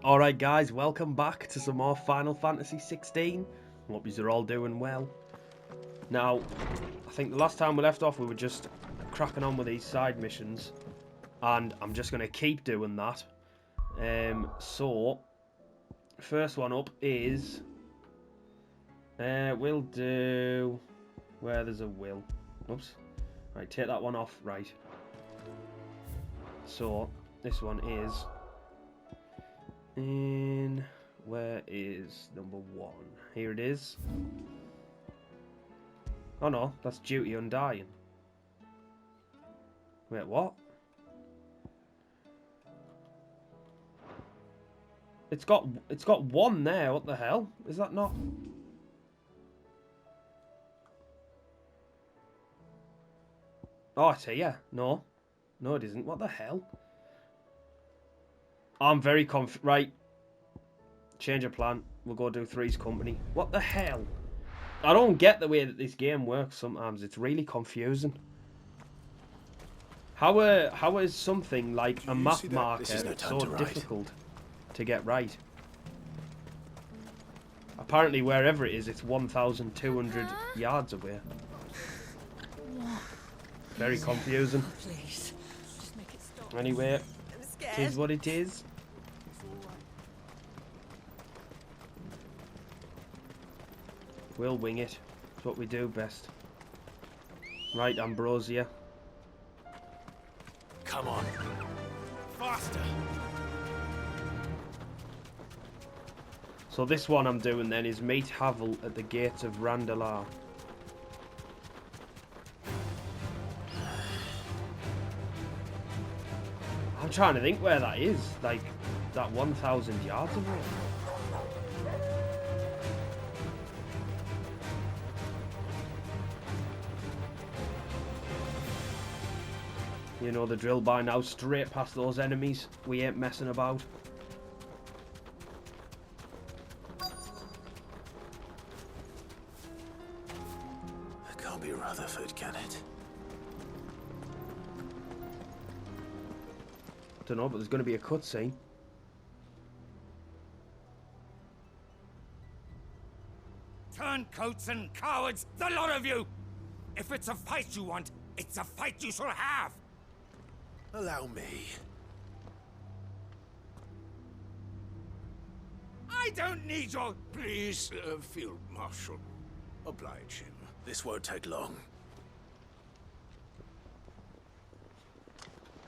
Alright guys, welcome back to some more Final Fantasy 16. Hope you're all doing well. Now, I think the last time we left off we were just cracking on with these side missions. And I'm just going to keep doing that. So, first one up is... we'll do... Where there's a will. Oops. Right, take that one off. Right. So, this one is... where is number 1? Here it is. Oh no, that's Duty Undying. Wait, what? It's got one there. What the hell? Is that not? Oh, it's here. No, no, it isn't. What the hell? I'm very right. Change of plan. We'll go do Three's Company. What the hell? I don't get the way that this game works sometimes. It's really confusing. How is something like a map marker so difficult to get right? Apparently, wherever it is, it's 1,200 yards away. Very confusing. Anyway, it is what it is. We'll wing it. It's what we do best. Right, Ambrosia. Come on. Faster. So this one I'm doing then is meet Havel at the gates of Randalar. I'm trying to think where that is. Like, that 1,000 yards away. You know the drill by now, straight past those enemies. We ain't messing about. It can't be Rutherford, can it? Don't know, but there's going to be a cutscene. Turncoats and cowards, the lot of you! If it's a fight you want, it's a fight you shall have! Allow me. I don't need your... Please, Field Marshal. Oblige him. This won't take long.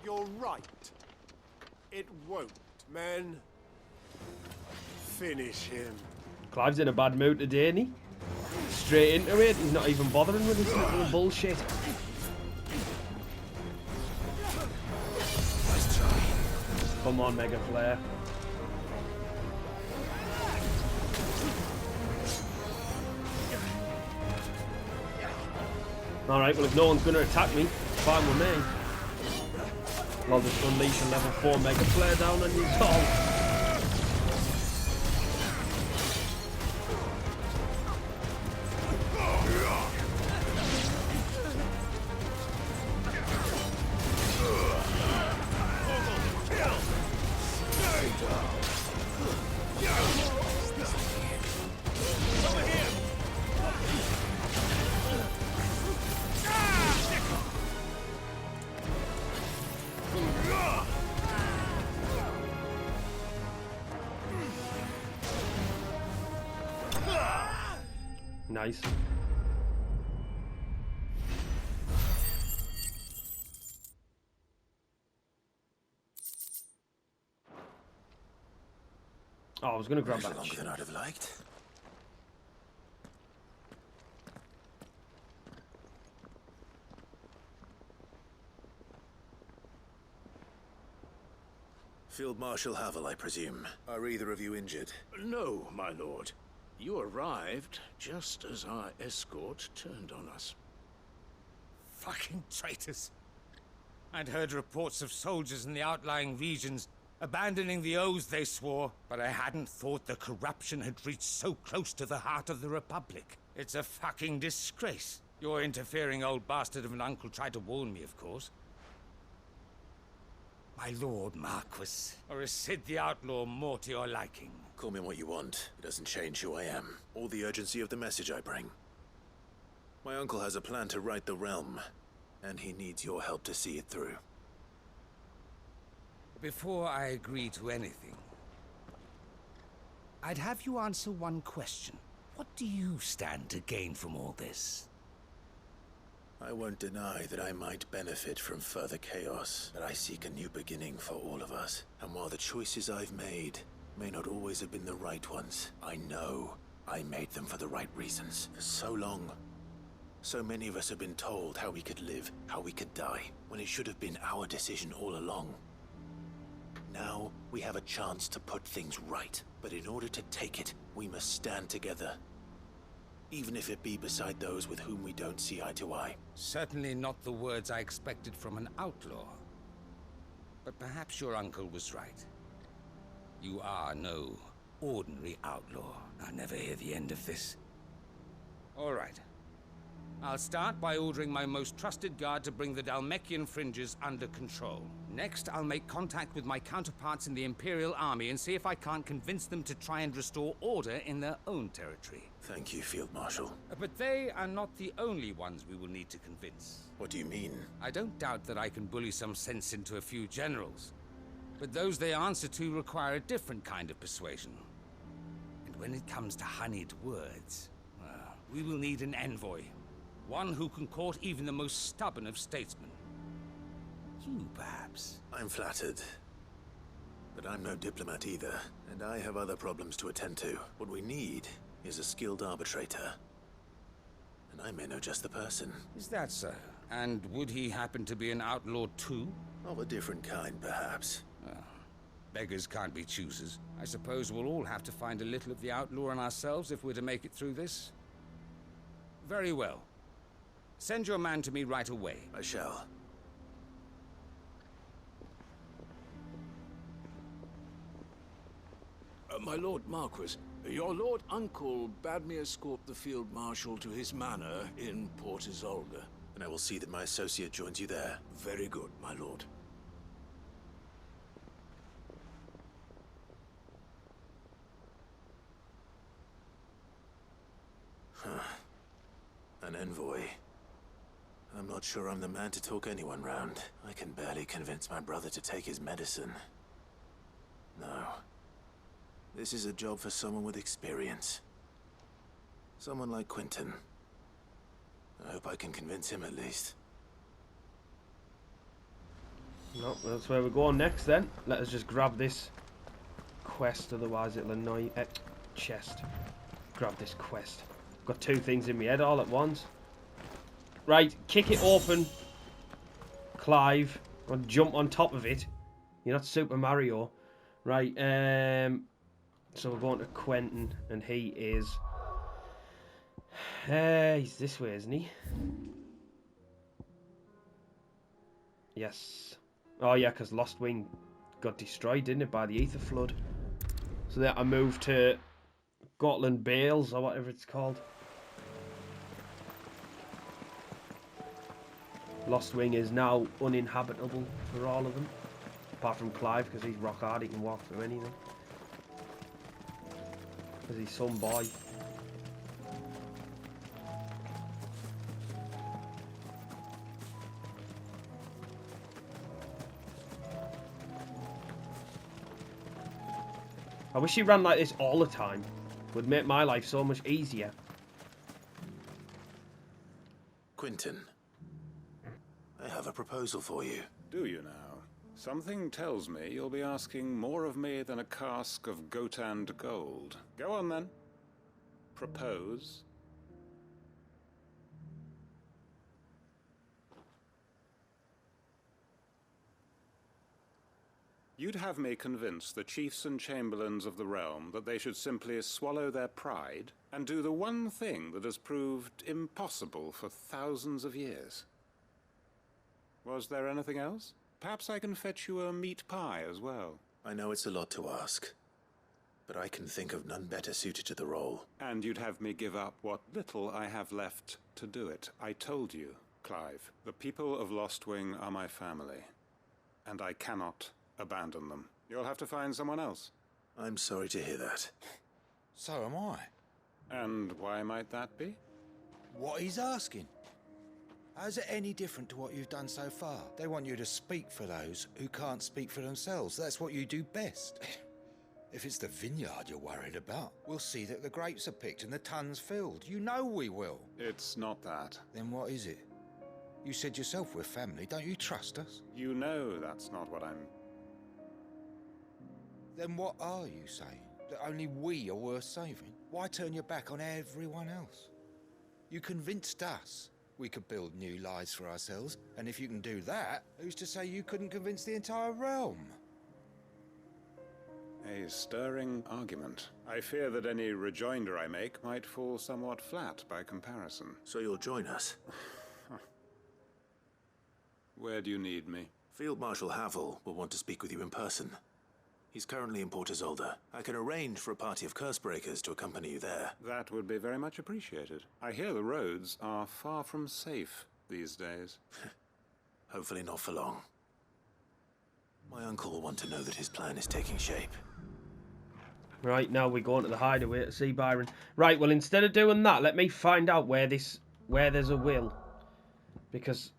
You're right. It won't. Men, finish him. Clive's in a bad mood today, isn't he? Straight into it. He's not even bothering with his little bullshit. Nice try. Come on, Mega Flare. Alright, well if no one's going to attack me, fine with me. I'll just unleash a level 4 Mega Flare down on you all. Nice. Oh, I was going to grab that. Longer than I'd have liked. Field Marshal Havel, I presume. Are either of you injured? No, my lord. You arrived just as our escort turned on us. Fucking traitors. I'd heard reports of soldiers in the outlying regions abandoning the oaths they swore, but I hadn't thought the corruption had reached so close to the heart of the Republic. It's a fucking disgrace. Your interfering old bastard of an uncle tried to warn me, of course. My lord Marquis, or is Sid the Outlaw more to your liking? Call me what you want. It doesn't change who I am, or the urgency of the message I bring. My uncle has a plan to right the realm, and he needs your help to see it through. Before I agree to anything, I'd have you answer one question. What do you stand to gain from all this? I won't deny that I might benefit from further chaos, but I seek a new beginning for all of us. And while the choices I've made may not always have been the right ones, I know I made them for the right reasons. For so long, so many of us have been told how we could live, how we could die, when it should have been our decision all along. Now, we have a chance to put things right, but in order to take it, we must stand together. Even if it be beside those with whom we don't see eye to eye. Certainly not the words I expected from an outlaw. But perhaps your uncle was right. You are no ordinary outlaw. I'll never hear the end of this. All right. I'll start by ordering my most trusted guard to bring the Dalmekian fringes under control. Next, I'll make contact with my counterparts in the Imperial Army and see if I can't convince them to try and restore order in their own territory. Thank you, Field Marshal. But they are not the only ones we will need to convince. What do you mean? I don't doubt that I can bully some sense into a few generals. But those they answer to require a different kind of persuasion. And when it comes to honeyed words, well, we will need an envoy. One who can court even the most stubborn of statesmen. You, perhaps. I'm flattered. But I'm no diplomat either, and I have other problems to attend to. What we need is a skilled arbitrator. And I may know just the person. Is that so? And would he happen to be an outlaw too? Of a different kind, perhaps. Beggars can't be choosers. I suppose we'll all have to find a little of the outlaw in ourselves if we're to make it through this. Very well. Send your man to me right away. I shall. My Lord Marquis, your Lord Uncle bade me escort the Field Marshal to his manor in Port Isolde. And I will see that my associate joins you there. Very good, my lord. An envoy. I'm not sure I'm the man to talk anyone round. I can barely convince my brother to take his medicine. No. This is a job for someone with experience. Someone like Quentin. I hope I can convince him at least. No, that's where we're going next then. Let us just grab this quest, otherwise it'll annoy... chest. Grab this quest. Got two things in my head all at once. Right, kick it open, Clive, or jump on top of it. You're not Super Mario. Right, so we're going to Quentin, and he is... he's this way, isn't he? Yes. Oh yeah, because Lost Wing got destroyed, didn't it, by the Ether Flood. So then I moved to Gotland Bales, or whatever it's called. Lost Wing is now uninhabitable for all of them. Apart from Clive, because he's rock hard, he can walk through anything. Because he's some boy. I wish he ran like this all the time. Would make my life so much easier. Quentin, I have a proposal for you. Do you now? Something tells me you'll be asking more of me than a cask of Gotand gold. Go on then. Propose. You'd have me convince the chiefs and chamberlains of the realm that they should simply swallow their pride and do the one thing that has proved impossible for thousands of years. Was there anything else? Perhaps I can fetch you a meat pie as well. I know it's a lot to ask, but I can think of none better suited to the role. And you'd have me give up what little I have left to do it. I told you, Clive, the people of Lost Wing are my family. and I cannot abandon them. You'll have to find someone else. I'm sorry to hear that. So am I. And why might that be? What he's asking. How's it any different to what you've done so far? They want you to speak for those who can't speak for themselves. That's what you do best. If it's the vineyard you're worried about, we'll see that the grapes are picked and the tons filled. You know we will. It's not that. Then what is it? You said yourself we're family. Don't you trust us? You know that's not what I'm... Then what are you saying? That only we are worth saving? Why turn your back on everyone else? You convinced us we could build new lives for ourselves, and if you can do that, who's to say you couldn't convince the entire realm? A stirring argument. I fear that any rejoinder I make might fall somewhat flat by comparison. So you'll join us? Where do you need me? Field Marshal Havel will want to speak with you in person. He's currently in Port Isolde. I can arrange for a party of Cursebreakers to accompany you there. That would be very much appreciated. I hear the roads are far from safe these days. Hopefully not for long. My uncle will want to know that his plan is taking shape. Right, now we're going to the hideaway to see Byron. Right, well, instead of doing that, let me find out where there's a will. Because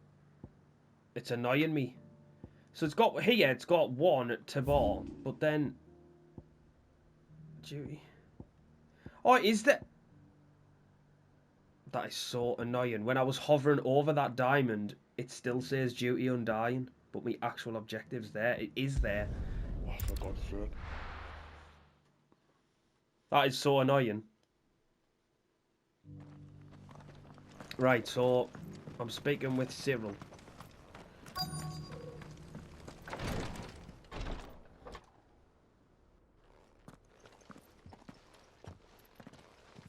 it's annoying me. So it's got here, it's got one at Tabor, but then duty. Oh, is that? That is so annoying. When I was hovering over that diamond, it still says duty undying, but my actual objective's there. It is there. Oh, for God's sake. That is so annoying. Right, so I'm speaking with Cyril.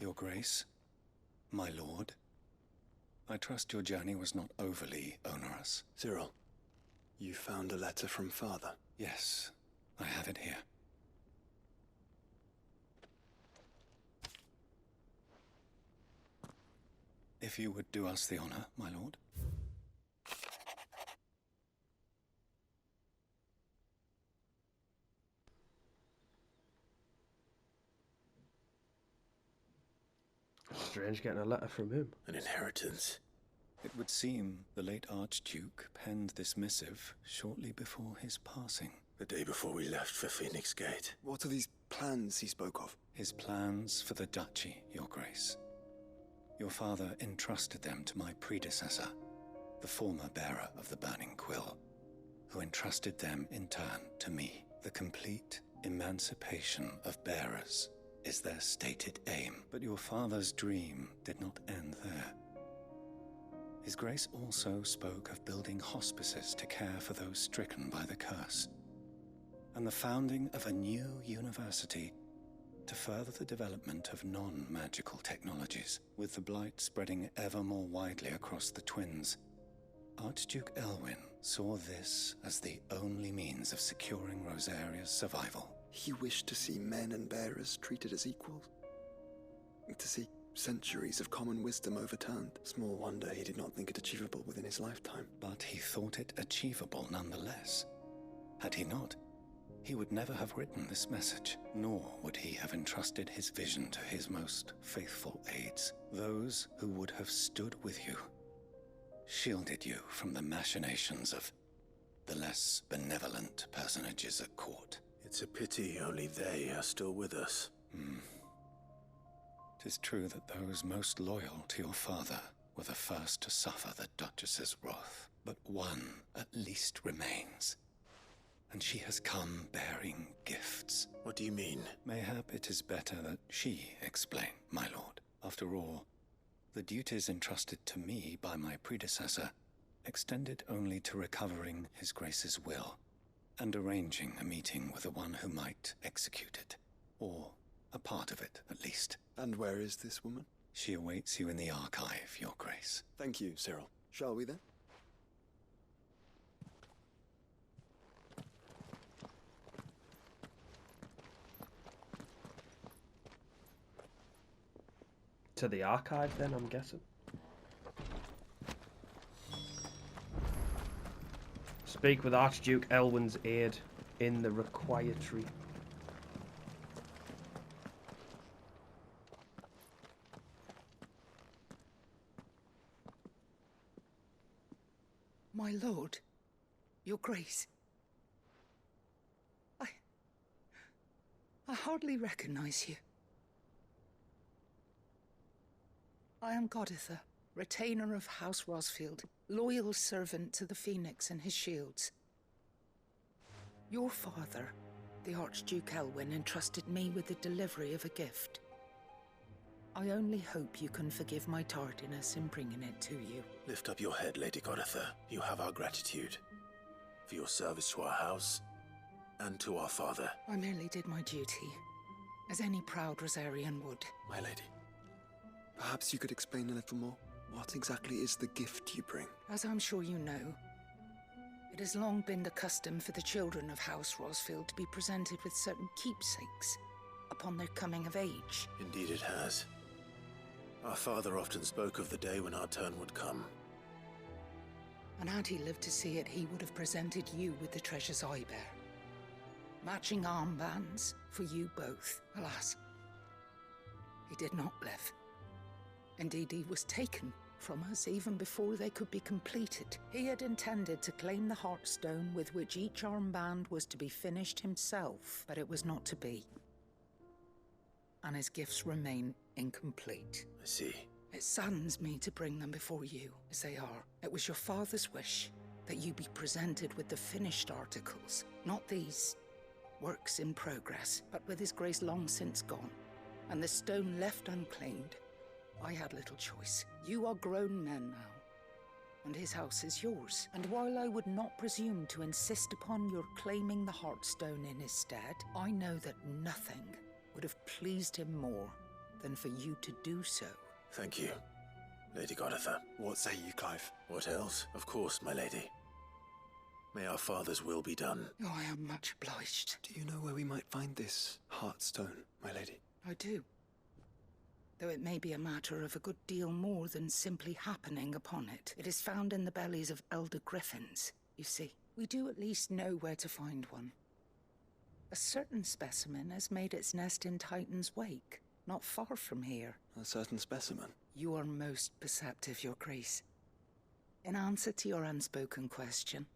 Your Grace, my lord, I trust your journey was not overly onerous. Cyril, you found a letter from Father? Yes, I have it here. If you would do us the honor, my lord. Strange getting a letter from him. An inheritance. It would seem the late Archduke penned this missive shortly before his passing. The day before we left for Phoenix Gate. What are these plans he spoke of? His plans for the duchy, Your Grace. Your father entrusted them to my predecessor, the former bearer of the Burning Quill, who entrusted them in turn to me. The complete emancipation of bearers is their stated aim. But your father's dream did not end there. His Grace also spoke of building hospices to care for those stricken by the curse, and the founding of a new university to further the development of non-magical technologies. With the blight spreading ever more widely across the twins, Archduke Elwyn saw this as the only means of securing Rosaria's survival. He wished to see men and bearers treated as equals. To see centuries of common wisdom overturned. Small wonder he did not think it achievable within his lifetime. But he thought it achievable nonetheless. Had he not, he would never have written this message, nor would he have entrusted his vision to his most faithful aides, those who would have stood with you, shielded you from the machinations of the less benevolent personages at court. It's a pity only they are still with us. 'Tis true that those most loyal to your father were the first to suffer the Duchess's wrath, but one at least remains. And she has come bearing gifts. What do you mean? Mayhap it is better that she explain, my lord. After all, the duties entrusted to me by my predecessor extended only to recovering His Grace's will and arranging a meeting with the one who might execute it, or a part of it, at least. And where is this woman? She awaits you in the archive, Your Grace. Thank you, Cyril. Shall we then? To the archive then, I'm guessing. Speak with Archduke Elwin's aid in the Requiatory. My lord, your grace. I hardly recognize you. I am Goditha, retainer of House Rosfield, loyal servant to the Phoenix and his shields. Your father, the Archduke Elwin, entrusted me with the delivery of a gift. I only hope you can forgive my tardiness in bringing it to you. Lift up your head, Lady Goditha. You have our gratitude for your service to our house and to our father. I merely did my duty, as any proud Rosarian would. My lady, perhaps you could explain a little more? What exactly is the gift you bring? As I'm sure you know, it has long been the custom for the children of House Rosfield to be presented with certain keepsakes upon their coming of age. Indeed it has. Our father often spoke of the day when our turn would come. And had he lived to see it, he would have presented you with the treasures I bear. Matching armbands for you both. Alas, he did not live. Indeed, he was taken from us even before they could be completed. He had intended to claim the Heartstone with which each armband was to be finished himself, but it was not to be. And his gifts remain incomplete. I see. It saddens me to bring them before you, as they are. It was your father's wish that you be presented with the finished articles, not these works in progress, but with his grace long since gone, and the stone left unclaimed. I had little choice. You are grown men now, and his house is yours. And while I would not presume to insist upon your claiming the Heartstone in his stead, I know that nothing would have pleased him more than for you to do so. Thank you, Lady Goditha. What say you, Clive? What else? Of course, my lady. May our father's will be done. Oh, I am much obliged. Do you know where we might find this Heartstone, my lady? I do. Though it may be a matter of a good deal more than simply happening upon it. It is found in the bellies of elder griffins, you see. We do at least know where to find one. A certain specimen has made its nest in Titan's Wake, not far from here. A certain specimen? You are most perceptive, Your Grace. In answer to your unspoken question,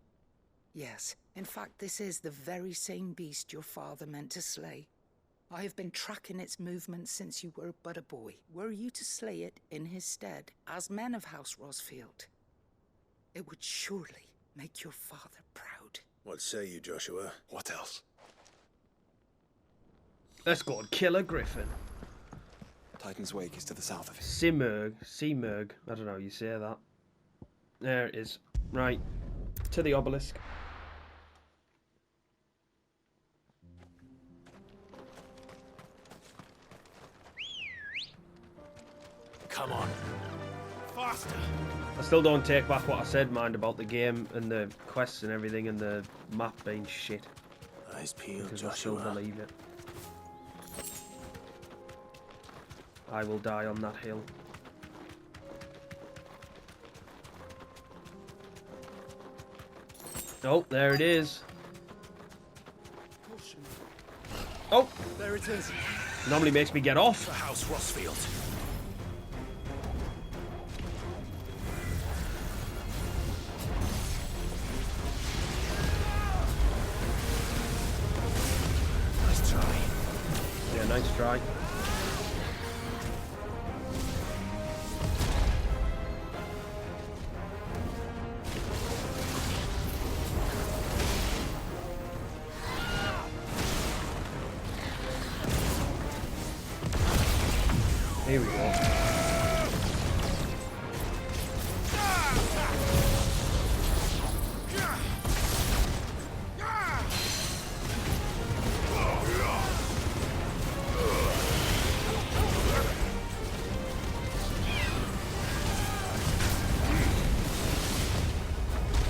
yes, in fact this is the very same beast your father meant to slay. I have been tracking its movements since you were but a boy. Were you to slay it in his stead, as men of House Rosfield, it would surely make your father proud. What say you, Joshua? What else? Let's go and kill a griffin. Titan's Wake is to the south of it. Seamerg. I don't know how you say that. There it is. Right. To the obelisk. Come on. Faster. I still don't take back what I said, mind, about the game and the quests and everything and the map being shit. Eyes peeled, Because I still Joshua. believe it. I will die on that hill. Oh, there it is. Oh! There it is. Normally makes me get off. The House Rosfield. Nice try. Yeah, nice try. Here we go.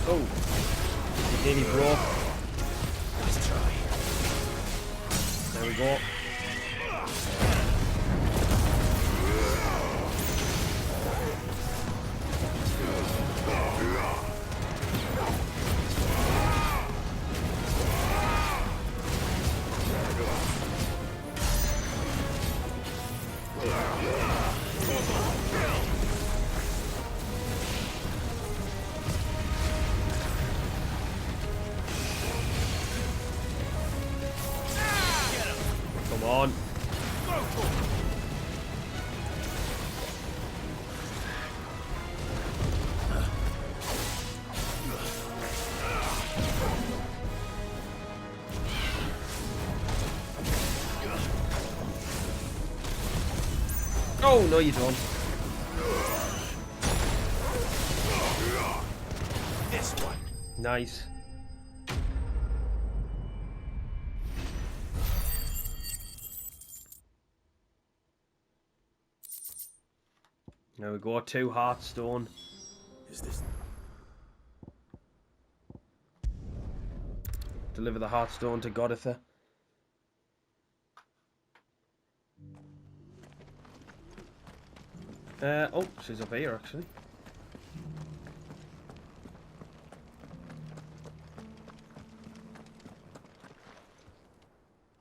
Oh, it nearly broke. Nice try. There we go. on. Oh, no you don't. This one. Nice. There we go, 2 Heartstone. Is this... Deliver the Heartstone to Goditha. Oh, she's up here actually.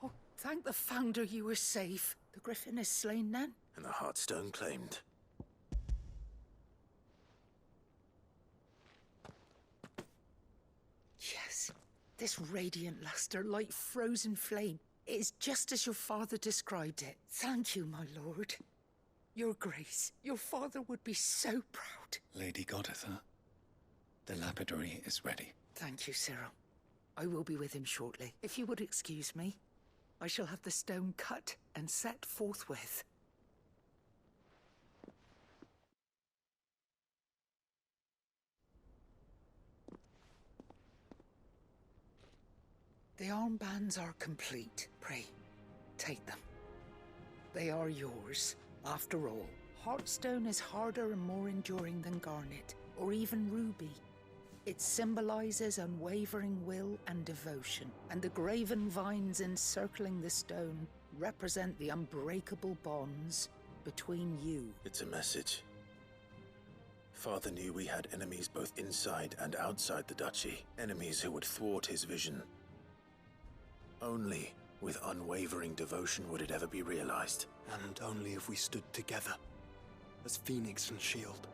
Oh, thank the Founder you were safe. The Griffin is slain then? And the Heartstone claimed. Yes. This radiant luster like frozen flame. It is just as your father described it. Thank you, my lord. Your Grace, your father would be so proud. Lady Goditha, the lapidary is ready. Thank you, Cyril. I will be with him shortly. If you would excuse me, I shall have the stone cut and set forthwith. The armbands are complete. Pray, take them. They are yours. After all, Heartstone is harder and more enduring than garnet, or even ruby. It symbolizes unwavering will and devotion, and the graven vines encircling the stone represent the unbreakable bonds between you. It's a message. Father knew we had enemies both inside and outside the duchy. Enemies who would thwart his vision. Only with unwavering devotion would it ever be realized. And only if we stood together, as Phoenix and Shield,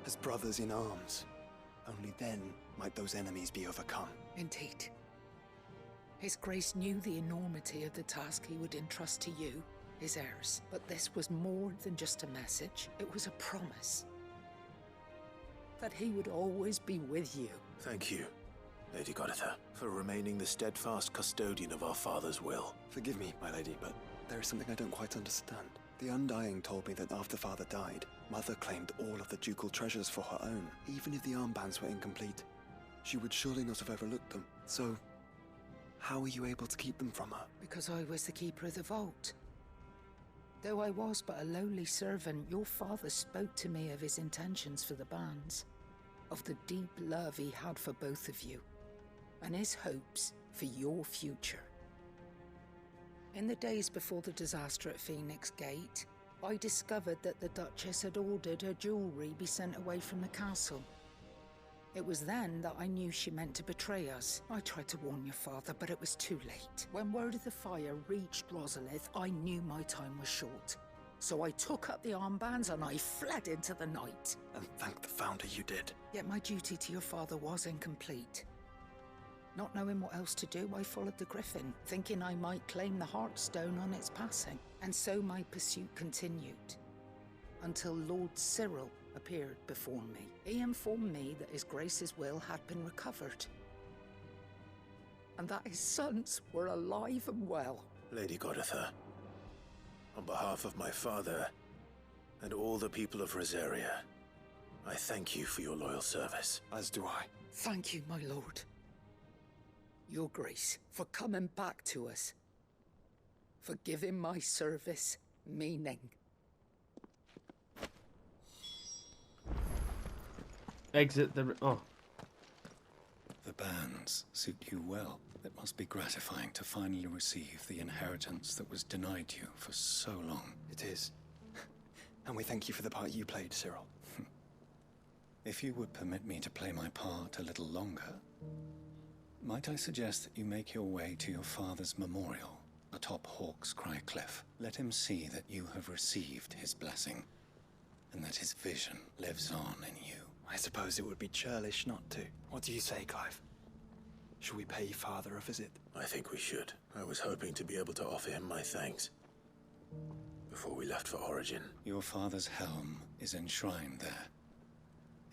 as brothers in arms. Only then might those enemies be overcome. Indeed. His Grace knew the enormity of the task he would entrust to you, his heirs. But this was more than just a message. It was a promise. That he would always be with you. Thank you, Lady Goditha, for remaining the steadfast custodian of our father's will. Forgive me, my lady, but there is something I don't quite understand. The Undying told me that after Father died, Mother claimed all of the ducal treasures for her own. Even if the armbands were incomplete, she would surely not have overlooked them. So, how were you able to keep them from her? Because I was the keeper of the vault. Though I was but a lowly servant, your father spoke to me of his intentions for the bands, of the deep love he had for both of you, and his hopes for your future. In the days before the disaster at Phoenix Gate, I discovered that the Duchess had ordered her jewelry be sent away from the castle. It was then that I knew she meant to betray us. I tried to warn your father, but it was too late. When word of the fire reached Rosalith, I knew my time was short. So I took up the armbands and I fled into the night. And thank the Founder you did. Yet my duty to your father was incomplete. Not knowing what else to do, I followed the Griffin, thinking I might claim the Heartstone on its passing. And so my pursuit continued, until Lord Cyril appeared before me. He informed me that his Grace's will had been recovered, and that his sons were alive and well. Lady Goditha, on behalf of my father and all the people of Rosaria, I thank you for your loyal service. As do I. Thank you, my lord. Your Grace, for coming back to us, for giving my service meaning. Exit the... oh. The bands suit you well. It must be gratifying to finally receive the inheritance that was denied you for so long. It is. And we thank you for the part you played, Cyril. If you would permit me to play my part a little longer, might I suggest that you make your way to your father's memorial atop Hawk's Cry Cliff? Let him see that you have received his blessing, and that his vision lives on in you. I suppose it would be churlish not to. What do you say, Clive? Should we pay Father a visit? I think we should. I was hoping to be able to offer him my thanks before we left for Origin. Your father's helm is enshrined there.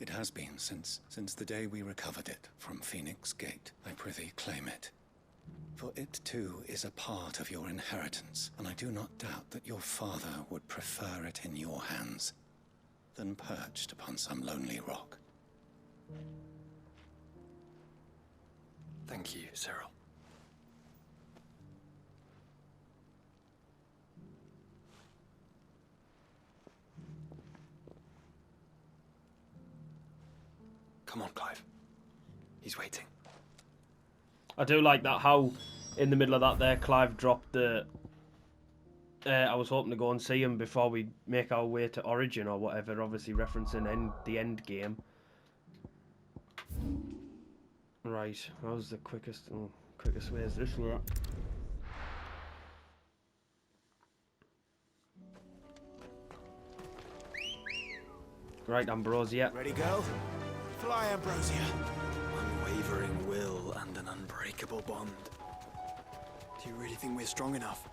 It has been since the day we recovered it from Phoenix Gate. I prithee claim it. For it too is a part of your inheritance, and I do not doubt that your father would prefer it in your hands than perched upon some lonely rock. Thank you, Cyril. Come on, Clive. He's waiting. I do like that, how in the middle of that there, Clive dropped the... I was hoping to go and see him before we make our way to Origin or whatever, obviously referencing the end game. Right, how's the quickest way is this way? Right, Ambrosia. Ready, go? Fly, Ambrosia. Unwavering will and an unbreakable bond. Do you really think we're strong enough?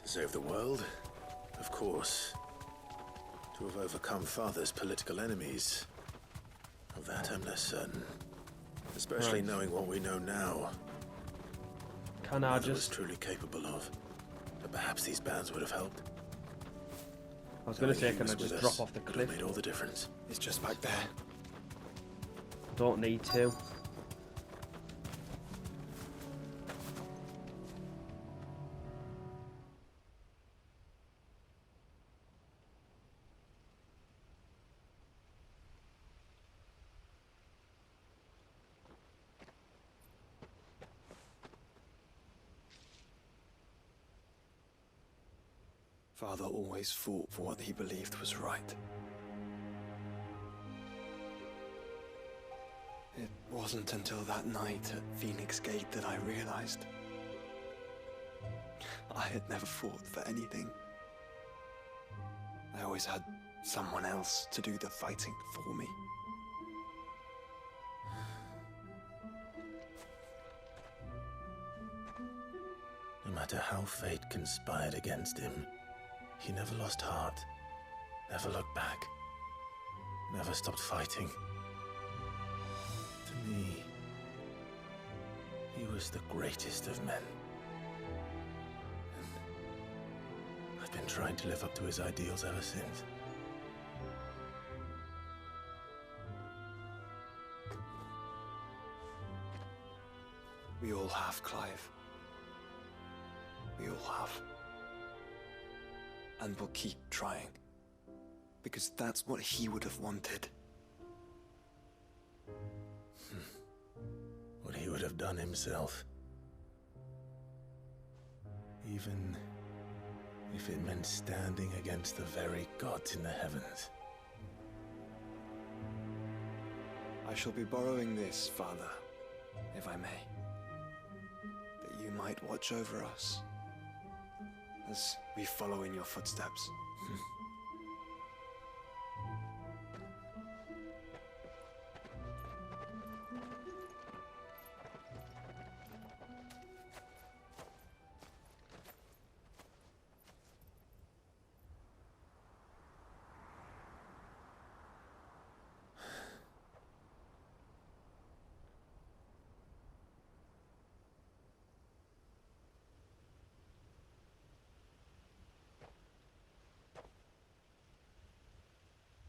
To save the world? Of course. To have overcome Father's political enemies? Of that I'm less certain. Especially knowing what we know now. Can I just... was truly capable of. But perhaps these bands would have helped. I was going to say, can I just drop off the cliff? It made all the difference. It's just back there. Don't need to. Father always fought for what he believed was right. It wasn't until that night at Phoenix Gate that I realized I had never fought for anything. I always had someone else to do the fighting for me. No matter how fate conspired against him, he never lost heart, never looked back, never stopped fighting. To me, he was the greatest of men. And I've been trying to live up to his ideals ever since. We all have, Clive. We all have. And we'll keep trying. Because that's what he would have wanted. What he would have done himself. Even if it meant standing against the very gods in the heavens. I shall be borrowing this, Father, if I may. That you might watch over us as we follow in your footsteps.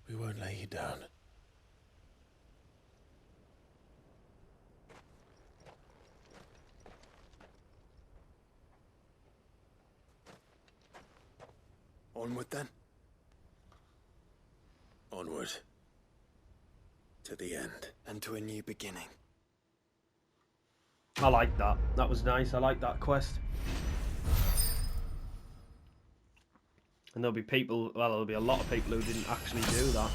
We won't lay you down. Onward then? Onward. To the end. And to a new beginning. I like that. That was nice. I like that quest. And there'll be people, well, there'll be a lot of people who didn't actually do that.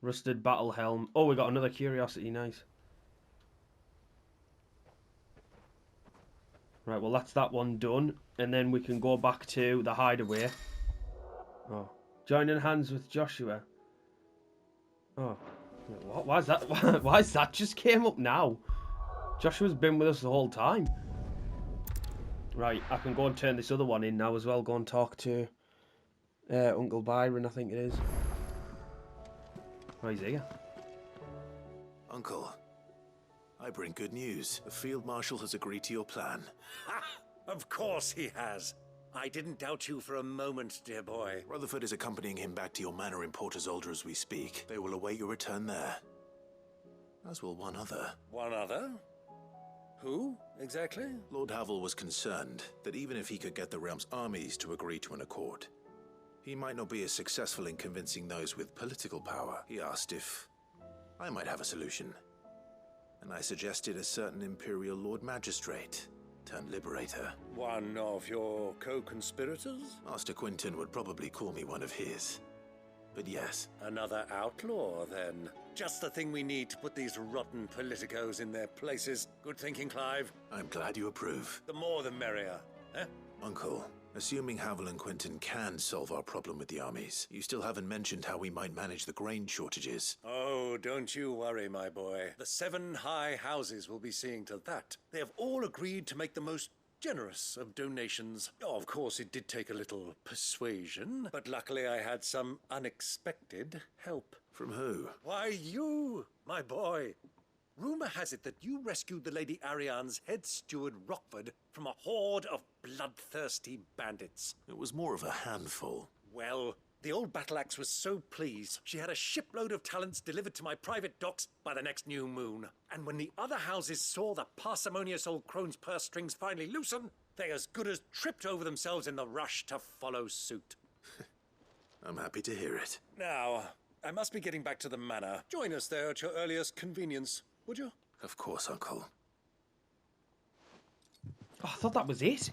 Rusted battle helm. Oh, we got another curiosity. Nice. Right, well, that's that one done. And then we can go back to the hideaway. Oh. Joining hands with Joshua. Oh. What? Why is that? Why is that just came up now? Joshua's been with us the whole time. Right, I can go and turn this other one in now as well. Go and talk to Uncle Byron, I think it is. Oh, he's here. Uncle, I bring good news. The Field Marshal has agreed to your plan. Ha! Of course he has. I didn't doubt you for a moment, dear boy. Rutherford is accompanying him back to your manor in Port Isolde as we speak. They will await your return there. As will one other. One other? Who, exactly? Lord Havel was concerned that even if he could get the realm's armies to agree to an accord, he might not be as successful in convincing those with political power. He asked if I might have a solution. And I suggested a certain Imperial Lord Magistrate turned Liberator. One of your co-conspirators? Master Quinton would probably call me one of his. But yes. Another outlaw, then. Just the thing we need to put these rotten politicos in their places. Good thinking, Clive. I'm glad you approve. The more the merrier, eh? Uncle, assuming Havel and Quinton can solve our problem with the armies, you still haven't mentioned how we might manage the grain shortages. Oh, don't you worry, my boy. The 7 high houses will be seeing to that. They have all agreed to make the most generous of donations. Oh, of course, it did take a little persuasion, but luckily I had some unexpected help. From who? Why, you, my boy. Rumor has it that you rescued the Lady Ariane's head steward Rockford from a horde of bloodthirsty bandits. It was more of a handful. Well, the old battle axe was so pleased, she had a shipload of talents delivered to my private docks by the next new moon. And when the other houses saw the parsimonious old crone's purse strings finally loosen, they as good as tripped over themselves in the rush to follow suit. I'm happy to hear it. Now, I must be getting back to the manor. Join us there at your earliest convenience, would you? Of course, Uncle. Oh, I thought that was it.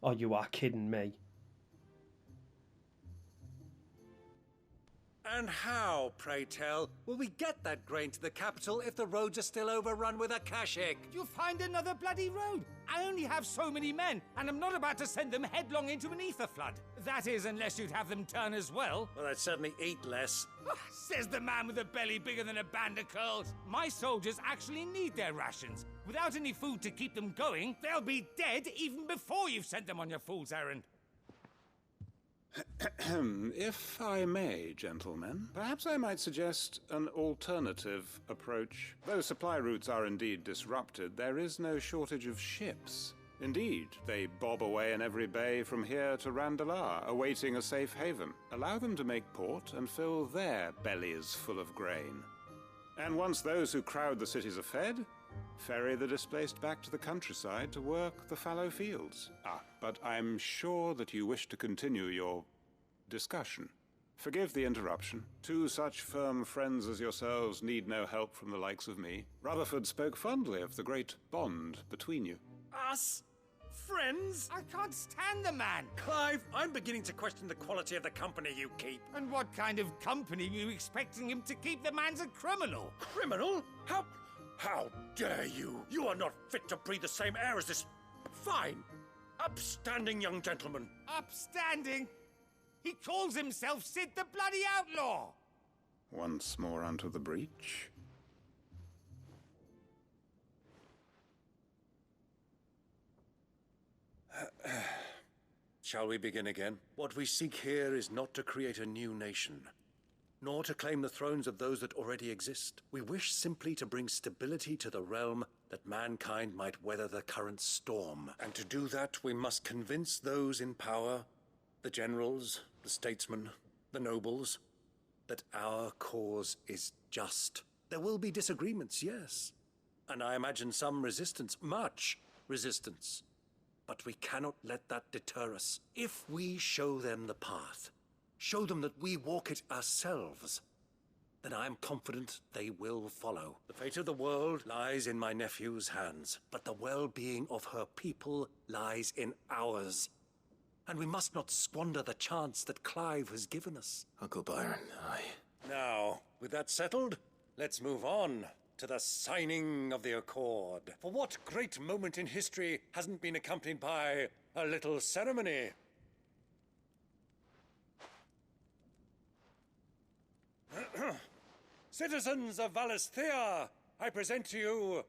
Oh, you are kidding me. And how, pray tell, will we get that grain to the capital if the roads are still overrun with akashic? You'll find another bloody road. I only have so many men, and I'm not about to send them headlong into an ether flood. That is, unless you'd have them turn as well. Well, I'd certainly eat less. Says the man with a belly bigger than a band of curls. My soldiers actually need their rations. Without any food to keep them going, they'll be dead even before you've sent them on your fool's errand. If I may, gentlemen, perhaps I might suggest an alternative approach. Though supply routes are indeed disrupted, there is no shortage of ships. Indeed, they bob away in every bay from here to Randalar, awaiting a safe haven. Allow them to make port and fill their bellies full of grain. And once those who crowd the cities are fed, ferry the displaced back to the countryside to work the fallow fields. But I'm sure that you wish to continue your discussion. Forgive the interruption. 2 such firm friends as yourselves need no help from the likes of me. Rutherford spoke fondly of the great bond between you. Us? Friends? I can't stand the man. Clive, I'm beginning to question the quality of the company you keep. And what kind of company are you expecting him to keep? The man's a criminal. Criminal? How dare you? You are not fit to breathe the same air as this fine, upstanding young gentleman. Upstanding? He calls himself Sid the Bloody Outlaw. Once more onto the breach. Shall we begin again? What we seek here is not to create a new nation, nor to claim the thrones of those that already exist. We wish simply to bring stability to the realm that mankind might weather the current storm. And to do that, we must convince those in power, the generals, the statesmen, the nobles, that our cause is just. There will be disagreements, yes. And I imagine some resistance, much resistance. But we cannot let that deter us. If we show them the path, show them that we walk it ourselves, then I am confident they will follow. The fate of the world lies in my nephew's hands, but the well-being of her people lies in ours. And we must not squander the chance that Clive has given us. Uncle Byron, Now, with that settled, let's move on. to the signing of the Accord. For what great moment in history hasn't been accompanied by a little ceremony? Citizens of Valisthea, I present to you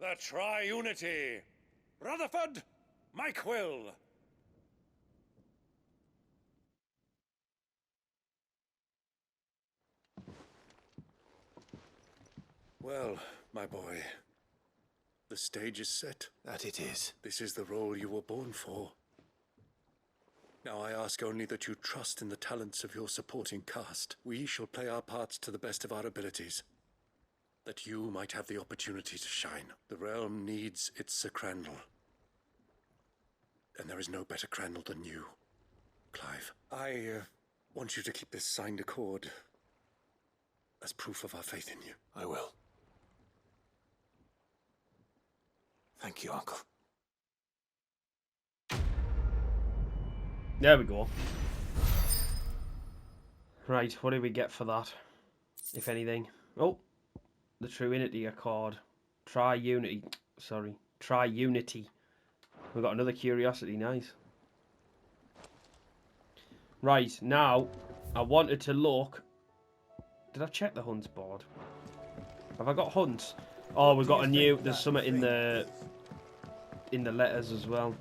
the Triunity. Rutherford, my quill. Well, my boy, the stage is set. That it is. This is the role you were born for. Now I ask only that you trust in the talents of your supporting cast. We shall play our parts to the best of our abilities, that you might have the opportunity to shine. The realm needs its Sir Crandall, and there is no better Crandall than you, Clive. I want you to keep this signed accord as proof of our faith in you. I will. Thank you, Uncle. There we go. Right, what do we get for that? If anything. Oh, the Triunity Accord. Triunity. We've got another curiosity, nice. Right, now, I wanted to look. Did I check the hunts board? Have I got hunts? Oh, we've got a new, there's something in the letters as well.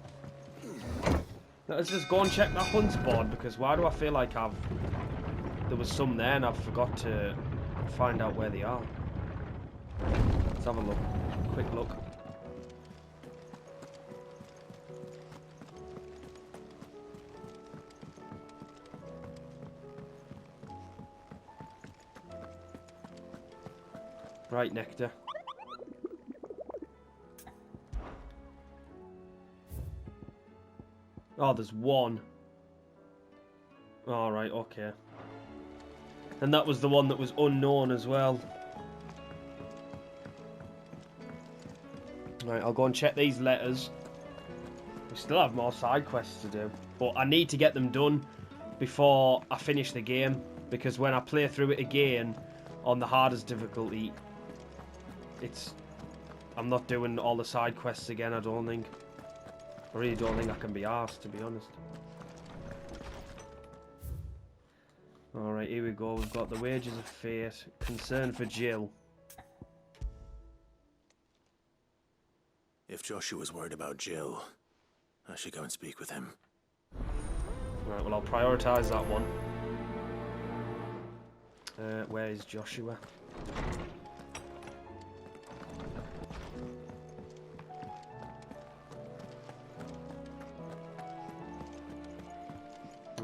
Let's just go and check that hunts board, because why do I feel like there was some there and I've forgot to find out where they are. Let's have a look. Quick look. Right, Nectar. Oh, there's one. Alright, okay. And that was the one that was unknown as well. Right, I'll go and check these letters. We still have more side quests to do. But I need to get them done before I finish the game. Because when I play through it again on the hardest difficulty, I'm not doing all the side quests again, I don't think. I really don't think I can be asked, to be honest. Alright, here we go. We've got the Wages of Fate. Concern for Jill. If Joshua's worried about Jill, I should go and speak with him. Right, well, I'll prioritise that one. Where is Joshua?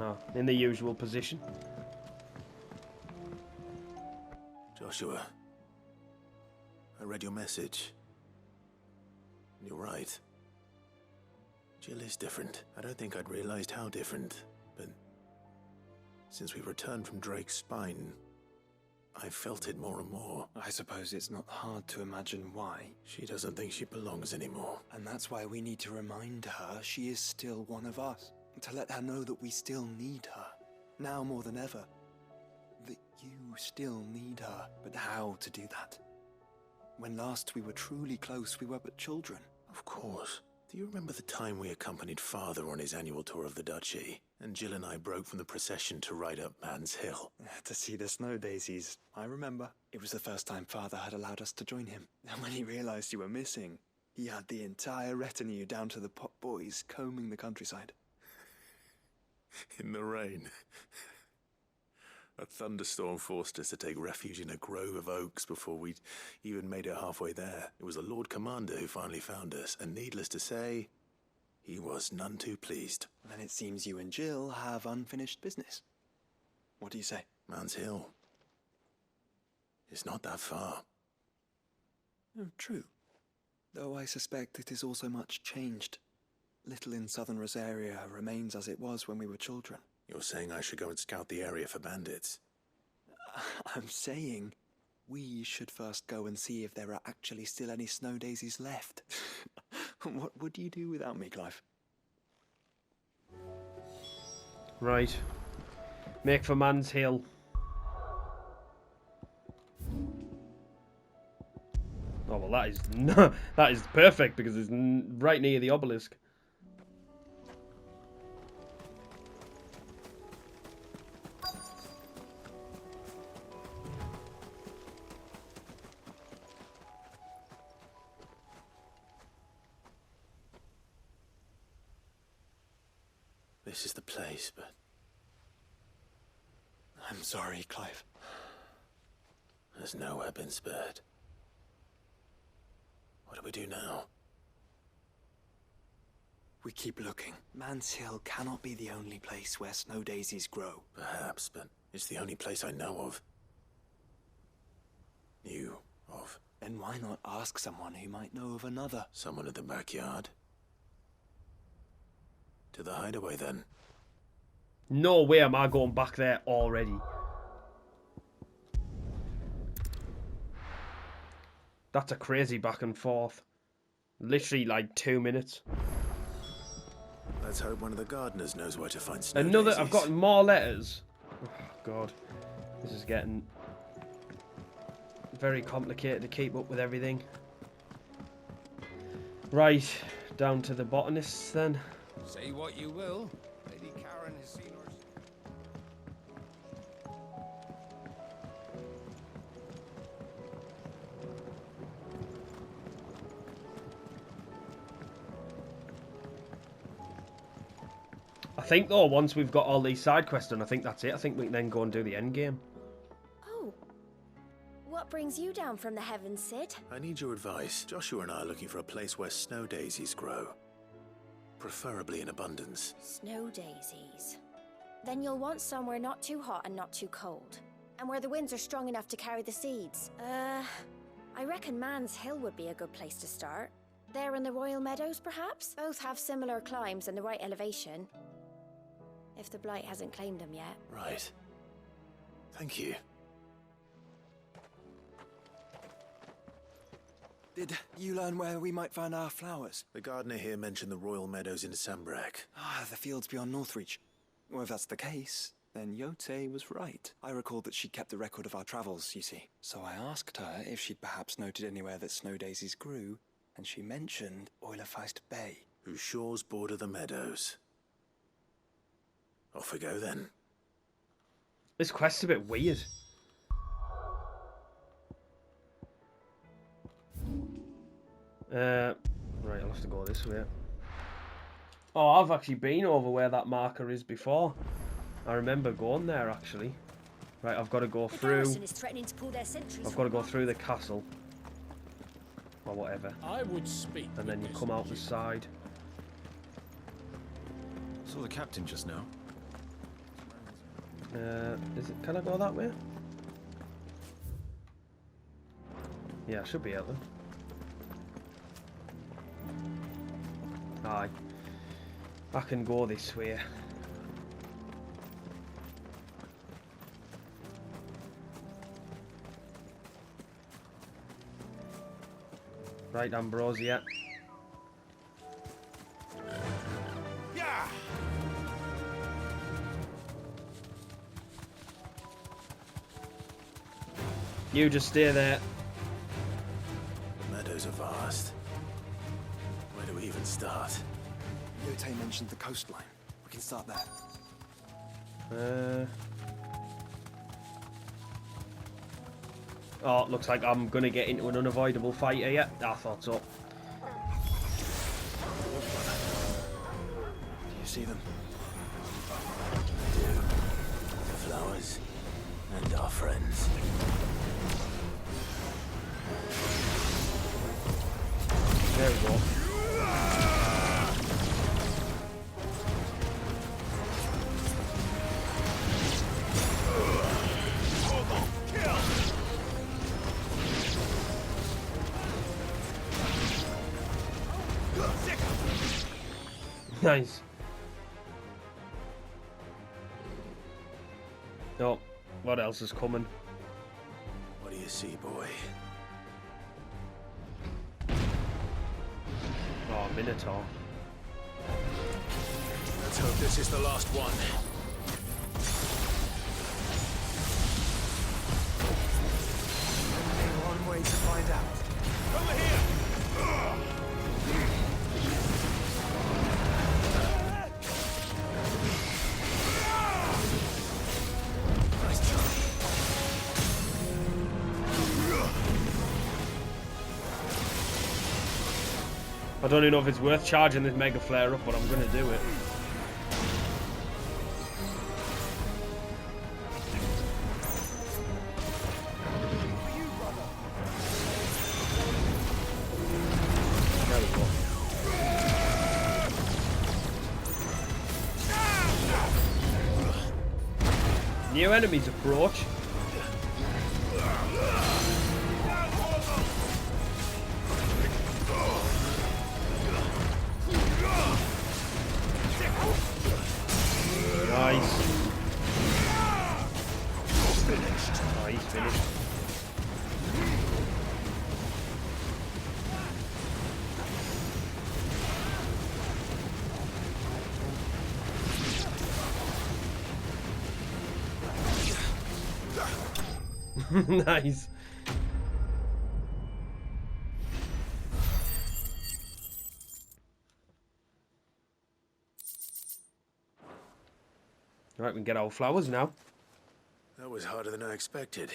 Oh, in the usual position. Joshua, I read your message. You're right. Jill is different. I don't think I'd realized how different, but since we returned from Drake's spine, I've felt it more and more. I suppose it's not hard to imagine why. She doesn't think she belongs anymore. And that's why we need to remind her she is still one of us. To let her know that we still need her. Now more than ever. That you still need her. But how to do that? When last we were truly close, we were but children. Of course. Do you remember the time we accompanied Father on his annual tour of the Duchy, and Jill and I broke from the procession to ride up Man's Hill? To see the snow daisies, I remember. It was the first time Father had allowed us to join him. And when he realized you were missing, he had the entire retinue down to the pot boys combing the countryside. In the rain. A thunderstorm forced us to take refuge in a grove of oaks before we'd even made it halfway there. It was the Lord Commander who finally found us, and needless to say, he was none too pleased. Then it seems you and Jill have unfinished business. What do you say? Man's Hill. It's not that far. Oh, true. Though I suspect it is also much changed. Little in southern Rosaria remains as it was when we were children. You're saying I should go and scout the area for bandits? I'm saying we should first go and see if there are actually still any snow daisies left. What would you do without me, Clive? Right. Make for Man's Hill. Oh well, that is that is perfect because it's right near the obelisk. This is the place, but I'm sorry, Clive. there's nowhere been spared. What do we do now? We keep looking. Man's Hill cannot be the only place where snow daisies grow. Perhaps, but it's the only place I know of. Knew of. Then why not ask someone who might know of another? Someone in the backyard. To the hideaway, then. No way am I going back there already. That's a crazy back and forth. Literally like 2 minutes. Let's hope one of the gardeners knows where to find snow Another. daisies. I've got more letters. Oh, God, this is getting very complicated to keep up with everything. Right, down to the botanists then. Say what you will, Lady Karen has seen her. I think though, once we've got all these side quests done, I think that's it. I think we can then go and do the end game. Oh. What brings you down from the heavens, Sid? I need your advice. Joshua and I are looking for a place where snow daisies grow. Preferably in abundance. Snow daisies. Then you'll want somewhere not too hot and not too cold. And where the winds are strong enough to carry the seeds. I reckon Man's Hill would be a good place to start. There in the Royal Meadows, perhaps? Both have similar climbs and the right elevation. If the Blight hasn't claimed them yet. Right. Thank you. Did you learn where we might find our flowers? The gardener here mentioned the Royal Meadows in Sambrak. Ah, the fields beyond Northreach. Well, if that's the case, then Yote was right. I recalled that she kept a record of our travels, you see. So I asked her if she'd perhaps noted anywhere that snow daisies grew, and she mentioned Oilerfeist Bay. Whose shores border the meadows. Off we go then. This quest's a bit weird. Right, I'll have to go this way. Oh, I've actually been over where that marker is before. I remember going there actually. Right, I've got to go through. I've got to go through the castle. Or whatever. I would speak. And then you come out the side. Saw the captain just now. Is it? Can I go that way? Yeah, I should be able to. Aye. I can go this way. Right, Ambrosia. Yeah. You just stay there. The meadows are vast. Where do we even start? Yote mentioned the coastline. We can start there. Oh, looks like I'm gonna get into an unavoidable fight here. I thought so. Do you see them? I do. The flowers and our friends. There we go. Nice. Oh, what else is coming? What do you see, boy? Oh, Minotaur. Let's hope this is the last one. Only one way to find out. I don't even know if it's worth charging this Mega Flare up, but I'm going to do it. New enemies approach. Nice. Oh, he's finished. Nice. Right, we can get our flowers now. That was harder than I expected.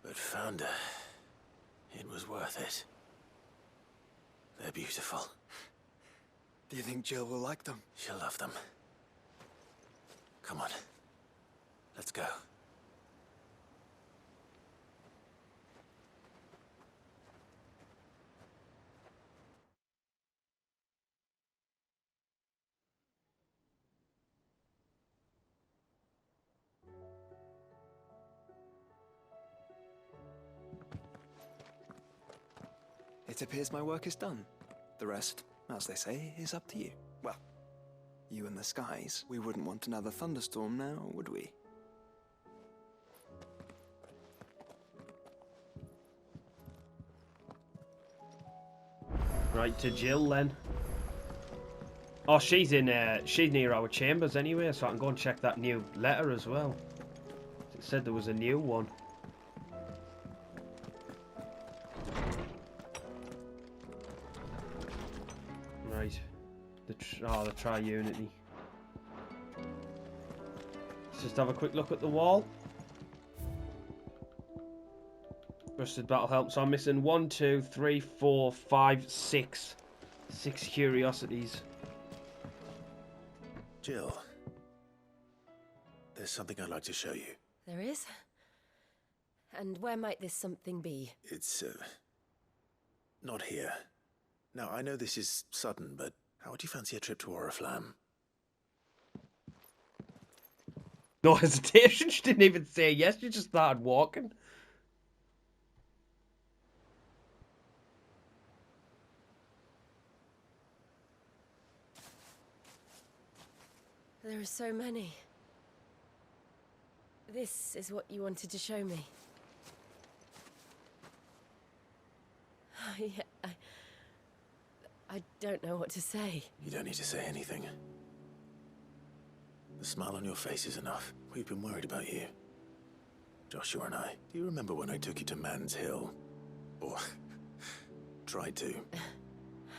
But found her. It was worth it. They're beautiful. Do you think Jill will like them? She'll love them. Come on. Let's go. It appears my work is done. The rest, as they say, is up to you. Well, you and the skies. We wouldn't want another thunderstorm now, would we? Right, to Jill then. Oh, she's near our chambers anyway, so I can go and check that new letter as well. It said there was a new one. Right, the Tri-Unity. Let's just have a quick look at the wall. Rusted battle help. So I'm missing 1, 2, 3, 4, 5, 6. 6 curiosities. Jill, there's something I'd like to show you. There is? And where might this something be? It's, not here. Now, I know this is sudden, but how would you fancy a trip to Oriflamme? No hesitation. She didn't even say yes. She just started walking. There are so many. This is what you wanted to show me. Yeah, I don't know what to say. You don't need to say anything. The smile on your face is enough. We've been worried about you. Joshua and I. Do you remember when I took you to Man's Hill? Or tried to?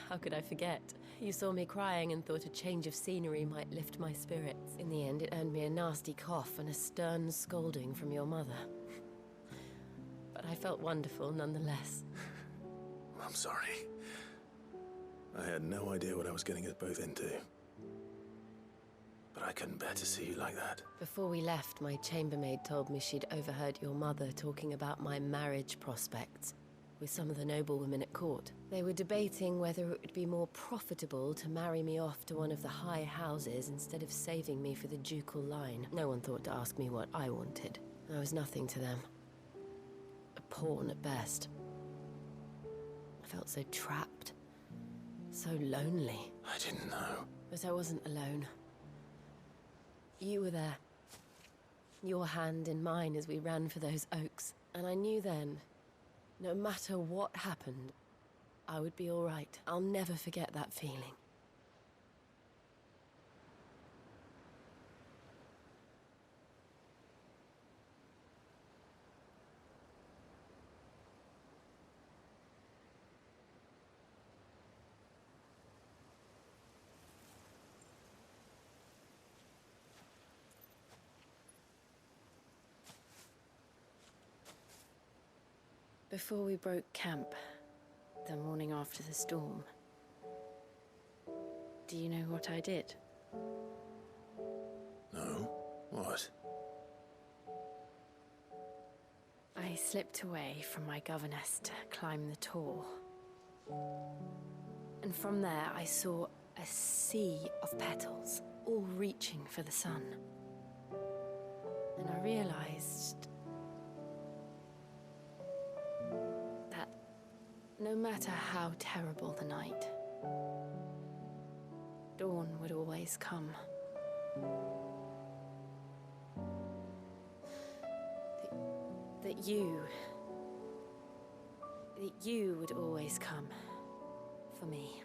How could I forget? You saw me crying and thought a change of scenery might lift my spirits. In the end, it earned me a nasty cough and a stern scolding from your mother. But I felt wonderful nonetheless. I'm sorry. I had no idea what I was getting us both into. But I couldn't bear to see you like that. Before we left, my chambermaid told me she'd overheard your mother talking about my marriage prospects with some of the noblewomen at court. They were debating whether it would be more profitable to marry me off to one of the high houses instead of saving me for the ducal line. No one thought to ask me what I wanted. I was nothing to them. A pawn at best. I felt so trapped. So lonely. I didn't know. But I wasn't alone. You were there. Your hand in mine as we ran for those oaks. And I knew then, no matter what happened, I would be all right. I'll never forget that feeling. Before we broke camp, the morning after the storm, do you know what I did? No? What? I slipped away from my governess to climb the tor. And from there I saw a sea of petals, all reaching for the sun. And I realized that no matter how terrible the night, dawn would always come. That you would always come for me.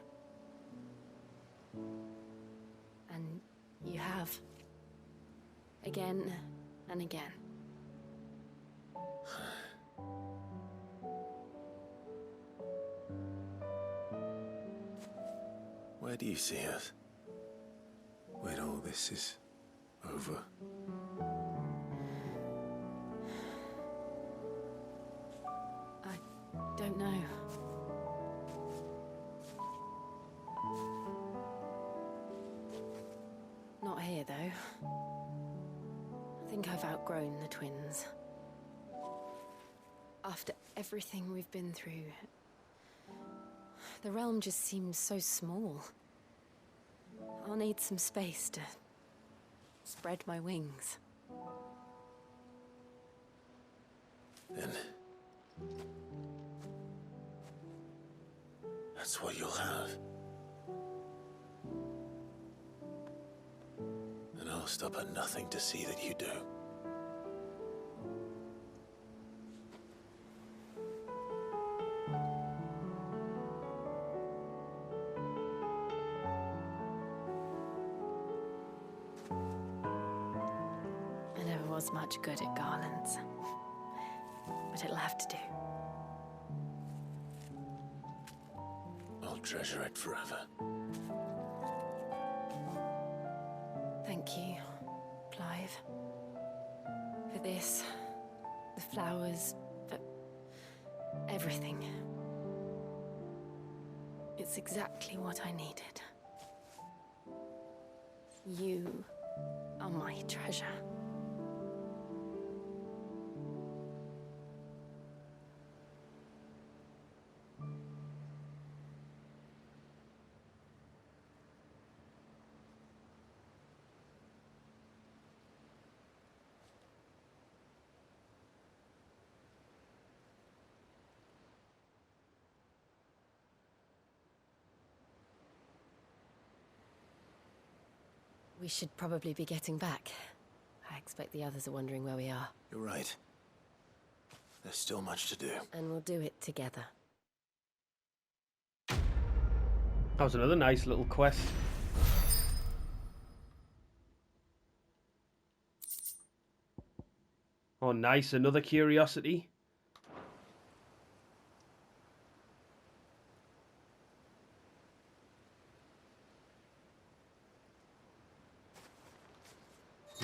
And you have. Again and again. Where do you see us? When all this is over? I don't know. Not here, though. I think I've outgrown the twins. After everything we've been through, the realm just seems so small. I'll need some space to spread my wings. Then that's what you'll have. And I'll stop at nothing to see that you do. I never was much good at garlands, but it'll have to do. I'll treasure it forever. Thank you, Clive. For this, the flowers, for everything. It's exactly what I needed. You are my treasure. We should probably be getting back. I expect the others are wondering where we are. You're right. There's still much to do. And we'll do it together. That was another nice little quest. Oh, nice. Another curiosity.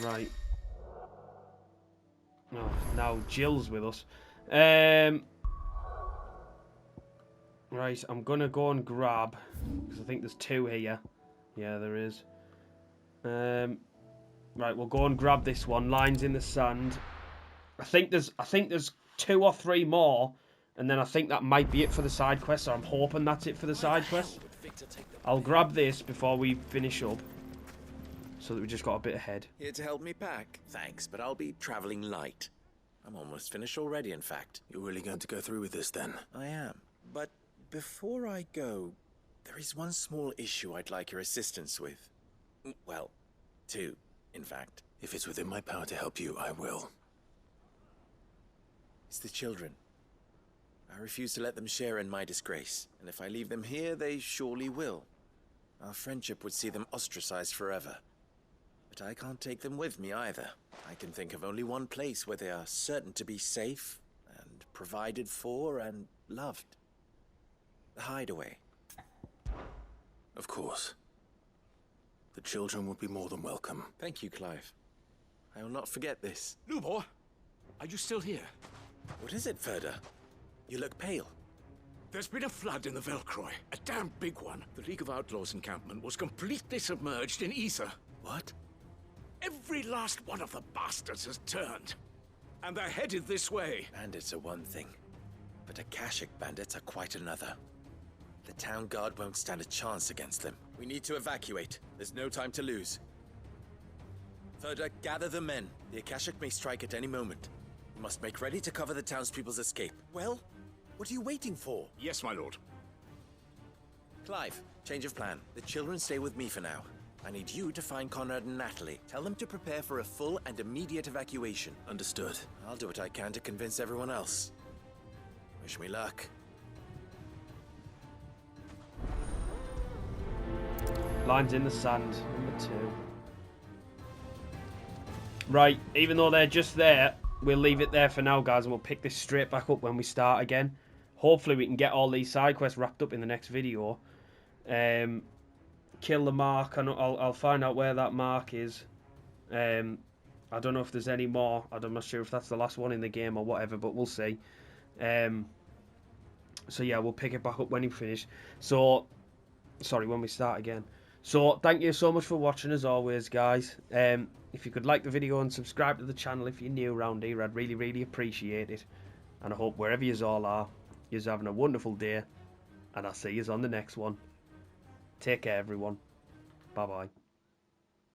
Right. Oh, now Jill's with us. Right, I'm gonna go and grab, because I think there's two here. Yeah, there is. Right, we'll go and grab this one. Lines in the sand. I think there's 2 or 3 more, and then I think that might be it for the side quest. So I'm hoping that's it for the side quest. I'll grab this before we finish up, so that we just got a bit ahead. Here to help me pack? Thanks, but I'll be traveling light. I'm almost finished already, in fact. You're really going to go through with this, then? I am. But before I go, there is one small issue I'd like your assistance with. Well, 2, in fact. If it's within my power to help you, I will. It's the children. I refuse to let them share in my disgrace, and if I leave them here, they surely will. Our friendship would see them ostracized forever. But I can't take them with me either. I can think of only one place where they are certain to be safe, and provided for, and loved. The hideaway. Of course. The children would be more than welcome. Thank you, Clive. I will not forget this. Lubor, are you still here? What is it, Ferda? You look pale. There's been a flood in the Velcroy. A damn big one. The League of Outlaws encampment was completely submerged in ether. What? Every last one of the bastards has turned. And they're headed this way. Bandits are one thing, but Akashic bandits are quite another. The town guard won't stand a chance against them. We need to evacuate. There's no time to lose. Further, gather the men. The Akashic may strike at any moment. We must make ready to cover the townspeople's escape. Well, what are you waiting for? Yes, my lord. Clive, change of plan. The children stay with me for now. I need you to find Conrad and Natalie. Tell them to prepare for a full and immediate evacuation. Understood. I'll do what I can to convince everyone else. Wish me luck. Lines in the sand, number 2. Right, even though they're just there, we'll leave it there for now, guys, and we'll pick this straight back up when we start again. Hopefully we can get all these side quests wrapped up in the next video. Kill the mark, and I'll find out where that mark is. I don't know if there's any more. I'm not sure if that's the last one in the game or whatever, but we'll see. So yeah, we'll pick it back up when we finish. So, sorry, when we start again. So, thank you so much for watching as always, guys. If you could like the video and subscribe to the channel if you're new around here, I'd really, really appreciate it. And I hope wherever you all are, you're having a wonderful day. And I'll see you on the next one. Take care, everyone. Bye-bye.